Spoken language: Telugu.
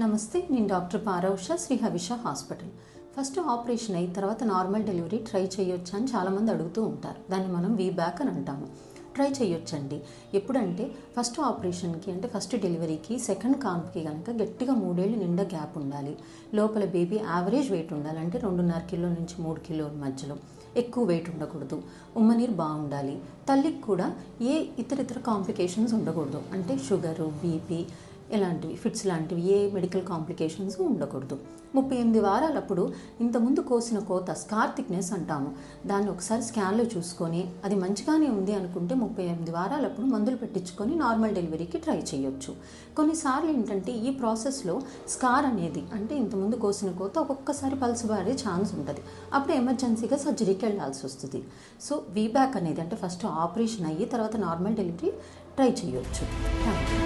నమస్తే, నేను doctor Parousha, Sri Havisha hospital. First operation అయిన తర్వాత నార్మల్ డెలివరీ ట్రై చేయొచ్చా అని చాలామంది అడుగుతూ ఉంటారు. దాన్ని మనం వీబ్యాక్ అని అంటాము. ట్రై చేయొచ్చండి. ఎప్పుడంటే ఫస్ట్ ఆపరేషన్కి అంటే ఫస్ట్ డెలివరీకి సెకండ్ కాన్పుకి కనుక గట్టిగా 3 ఏళ్ళు నిండా గ్యాప్ ఉండాలి. లోపల బేబీ యావరేజ్ వెయిట్ ఉండాలి, అంటే 2.5 కిలోల నుంచి 3 కిలోల మధ్యలో. ఎక్కువ వెయిట్ ఉండకూడదు. ఉమ్మనీరు బాగుండాలి. తల్లికి కూడా ఏ ఇతర కాంప్లికేషన్స్ ఉండకూడదు, అంటే షుగరు, బీపీ ఇలాంటివి, ఫిట్స్ లాంటివి ఏ మెడికల్ కాంప్లికేషన్స్ ఉండకూడదు. 38 వారాలప్పుడు ఇంతకుముందు కోసిన కోత స్కార్ థిక్నెస్ అంటాము. దాన్ని ఒకసారి స్కాన్లో చూసుకొని అది మంచిగానే ఉంది అనుకుంటే 38 వారాలప్పుడు మందులు పెట్టించుకొని నార్మల్ డెలివరీకి ట్రై చేయొచ్చు. కొన్నిసార్లు ఏంటంటే ఈ ప్రాసెస్లో స్కార్ అనేది, అంటే ఇంతకుముందు కోసిన కోత ఒక్కొక్కసారి పలుచబడే ఛాన్స్ ఉంటుంది. అప్పుడు ఎమర్జెన్సీగా సర్జరీకి వెళ్ళాల్సి వస్తుంది. సో వీబ్యాక్ అనేది అంటే ఫస్ట్ ఆపరేషన్ అయ్యి తర్వాత నార్మల్ డెలివరీ ట్రై చేయొచ్చు. Thank you.